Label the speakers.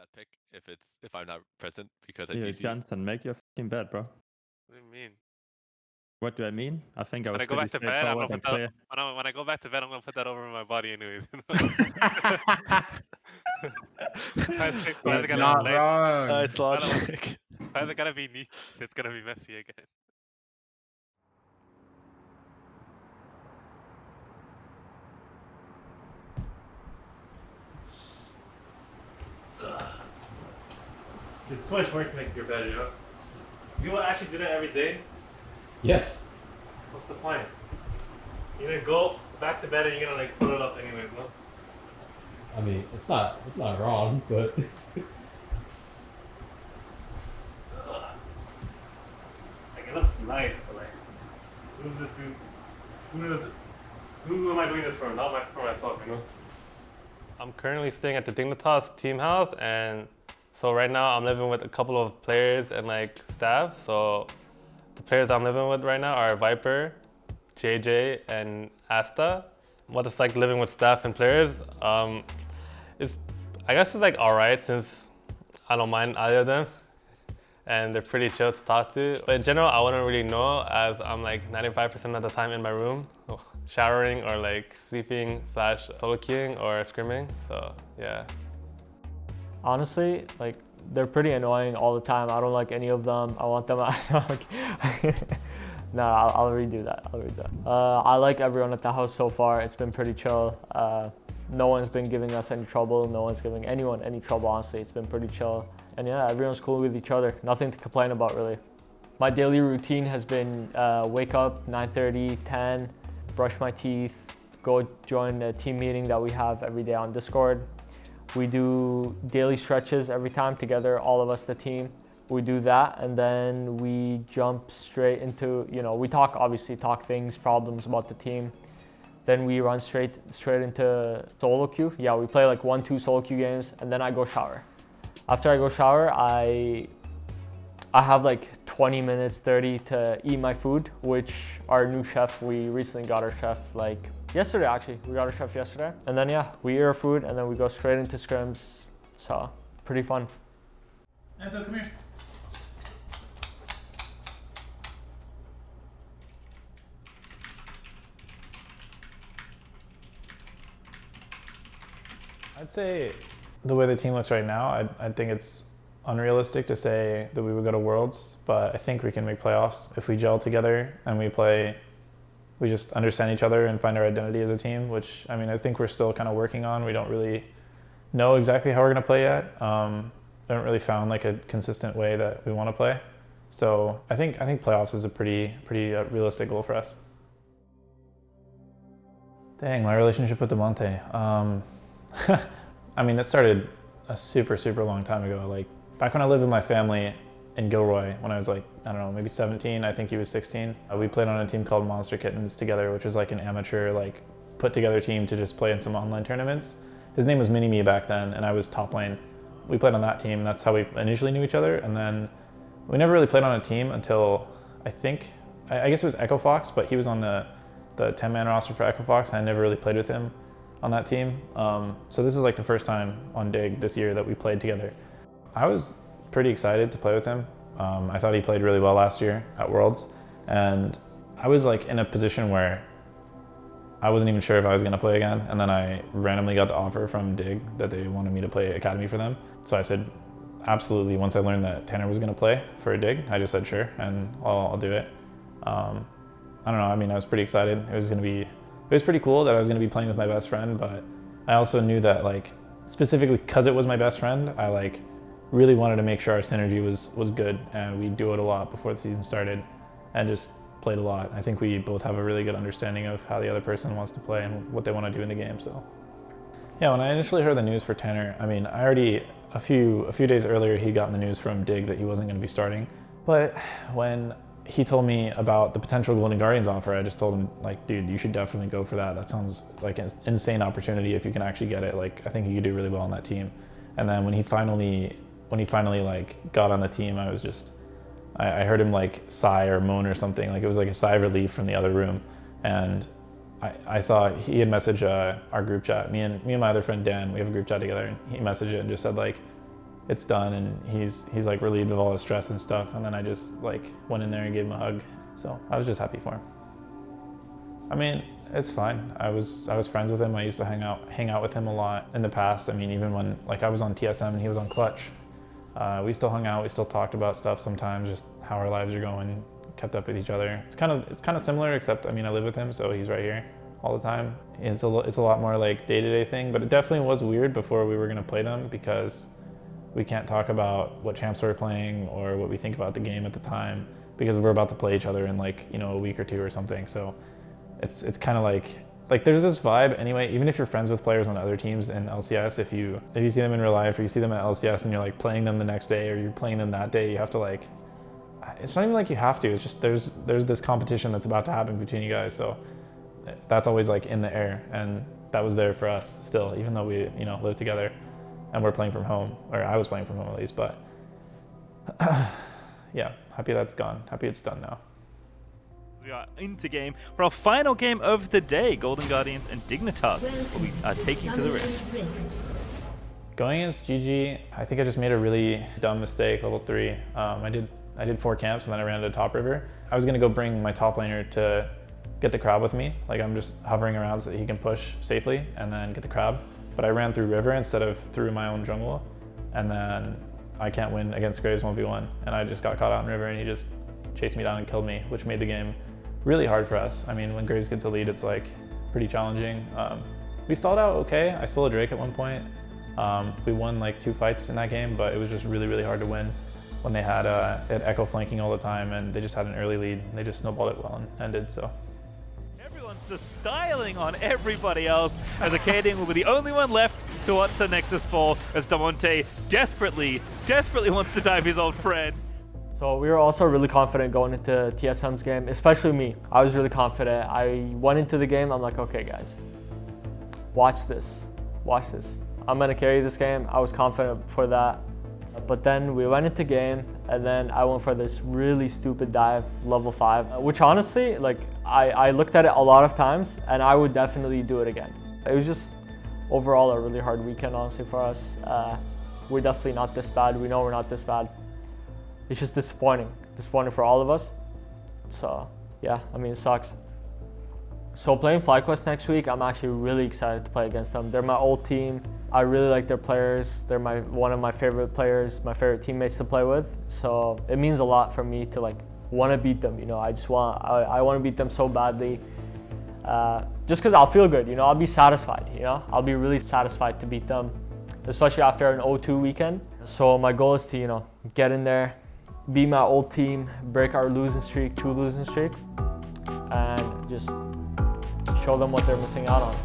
Speaker 1: that pick if I'm not present because I
Speaker 2: Yeah,
Speaker 1: DC.
Speaker 2: Johnsun, make your fucking bed, bro.
Speaker 1: What do you mean?
Speaker 2: What do I mean? I think I
Speaker 1: When
Speaker 2: was
Speaker 1: I go
Speaker 2: pretty
Speaker 1: back to bed, I'm gonna
Speaker 2: straightforward
Speaker 1: put
Speaker 2: and
Speaker 1: that.
Speaker 2: clear.
Speaker 1: When I go back to bed, I'm gonna put that over my body anyways. Why is it
Speaker 3: He's
Speaker 1: gotta
Speaker 3: not
Speaker 1: be laid?
Speaker 3: wrong.
Speaker 4: It's logic.
Speaker 1: Why is it gotta be neat? It's gonna be messy again.
Speaker 2: It's too much work to make your bed, you know? You will actually do that every day?
Speaker 5: Yes.
Speaker 2: What's the point? You're gonna go back to bed and you're gonna like put it up anyways, no?
Speaker 5: I mean, it's not wrong, but
Speaker 2: Like it looks nice, but like, who am I doing this for? Not for myself, you know? I'm currently staying at the Dignitas team house, and so right now I'm living with a couple of players and like staff. So the players I'm living with right now are Viper, JJ, and Asta. What it's like living with staff and players is, I guess it's like alright since I don't mind either of them and they're pretty chill to talk to. But in general, I wouldn't really know as I'm like 95% of the time in my room, showering or like sleeping / solo queuing or scrimming, so yeah.
Speaker 6: Honestly, like they're pretty annoying all the time. I don't like any of them. I want them No, I'll redo that. I like everyone at the house so far. It's been pretty chill. No one's been giving us any trouble. No one's giving anyone any trouble, honestly. It's been pretty chill. And yeah, everyone's cool with each other. Nothing to complain about, really. My daily routine has been wake up 9:30, 10, brush my teeth, go join a team meeting that we have every day on Discord. We do daily stretches every time together, all of us, the team. We do that, and then we jump straight into, we obviously talk things, problems about the team. Then we run straight into solo queue. Yeah, we play like 1-2 solo queue games, and then I go shower. After I go shower, I have like 20 minutes, 30 to eat my food, which our new chef, we recently got our chef like yesterday actually. We got our chef yesterday. And then yeah, we eat our food and then we go straight into scrims. So pretty fun.
Speaker 3: Anto, come here.
Speaker 7: I'd say the way the team looks right now, I think it's unrealistic to say that we would go to Worlds, but I think we can make playoffs if we gel together and we just understand each other and find our identity as a team, which I think we're still kind of working on. We don't really know exactly how we're going to play yet. We haven't really found like a consistent way that we want to play. So I think playoffs is a pretty realistic goal for us. Dang, my relationship with Damonte. It started a super long time ago. Like back when I lived with my family in Gilroy, when I was like, I don't know, maybe 17, I think he was 16. We played on a team called Monster Kittens together, which was like an amateur, like put together team to just play in some online tournaments. His name was Mini-Me back then, and I was top lane. We played on that team, and that's how we initially knew each other. And then we never really played on a team until I guess it was Echo Fox, but he was on the 10-man roster for Echo Fox, and I never really played with him on that team. So this is like the first time on Dig this year that we played together. I was pretty excited to play with him. I thought he played really well last year at Worlds, and I was like in a position where I wasn't even sure if I was gonna play again, and then I randomly got the offer from Dig that they wanted me to play Academy for them. So I said, absolutely. Once I learned that Tanner was gonna play for Dig, I just said sure, and I'll do it. I don't know, I was pretty excited. It was pretty cool that I was gonna be playing with my best friend, but I also knew that like, specifically because it was my best friend, I like really wanted to make sure our synergy was good, and we do it a lot before the season started and just played a lot. I think we both have a really good understanding of how the other person wants to play and what they want to do in the game. So yeah, when I initially heard the news for Tanner, I already a few days earlier he got the news from Dig that he wasn't going to be starting. But when he told me about the potential Golden Guardians offer, I just told him like, dude, you should definitely go for that. That sounds like an insane opportunity if you can actually get it. Like, I think you could do really well on that team. And then when he finally like got on the team, I heard him like sigh or moan or something. Like it was like a sigh of relief from the other room. And I saw he had messaged our group chat. Me and my other friend Dan, we have a group chat together, and he messaged it and just said like, it's done and he's like relieved of all his stress and stuff. And then I just like went in there and gave him a hug. So I was just happy for him. I mean, it's fine. I was friends with him. I used to hang out with him a lot in the past. I mean, even when like I was on TSM and he was on Clutch, we still hung out. We still talked about stuff sometimes, just how our lives are going, kept up with each other. It's kind of similar, except I mean, I live with him, so he's right here all the time. It's a lot more like day-to-day thing, but it definitely was weird before we were gonna play them because we can't talk about what champs we're playing or what we think about the game at the time because we're about to play each other in like, you know, a week or two or something. So it's kind of like there's this vibe anyway, even if you're friends with players on other teams in LCS, if you see them in real life or you see them at LCS and you're like playing them the next day or you're playing them that day, you have to like, it's not even like you have to, it's just there's this competition that's about to happen between you guys. So that's always like in the air, and that was there for us still, even though we, you know, live together and we're playing from home, or I was playing from home at least, but yeah, happy that's gone, happy it's done now.
Speaker 4: We are into game for our final game of the day. Golden Guardians and Dignitas will be taking to the ring.
Speaker 7: Going against GG, I think I just made a really dumb mistake, level 3. I did 4 camps and then I ran to top river. I was gonna go bring my top laner to get the crab with me. Like I'm just hovering around so that he can push safely and then get the crab. But I ran through river instead of through my own jungle. And then I can't win against Graves 1v1. And I just got caught out in river and he just chased me down and killed me, which made the game really hard for us. I mean, when Graves gets a lead, it's like pretty challenging. We stalled out okay. I stole a Drake at one point. We won like 2 fights in that game, but it was just really, really hard to win when they had Echo flanking all the time and they just had an early lead. They just snowballed it well and ended, so.
Speaker 4: Everyone's just styling on everybody else as Akaadian will be the only one left to watch the Nexus fall as Damonte desperately wants to dive his old friend.
Speaker 6: So we were also really confident going into TSM's game, especially me. I was really confident. I went into the game, I'm like, okay guys, watch this. I'm gonna carry this game. I was confident for that. But then we went into game and then I went for this really stupid dive, level 5, which honestly, like I looked at it a lot of times and I would definitely do it again. It was just overall a really hard weekend, honestly, for us. We're definitely not this bad. We know we're not this bad. It's just disappointing for all of us. So yeah, I mean, it sucks. So playing FlyQuest next week, I'm actually really excited to play against them. They're my old team. I really like their players. They're one of my favorite players, my favorite teammates to play with. So it means a lot for me to like want to beat them. You know, I want to beat them so badly. Just because I'll feel good. You know, I'll be satisfied. You know, I'll be really satisfied to beat them, especially after an 0-2 weekend. So my goal is to, you know, get in there, beat my old team, break our 2 losing streak, and just show them what they're missing out on.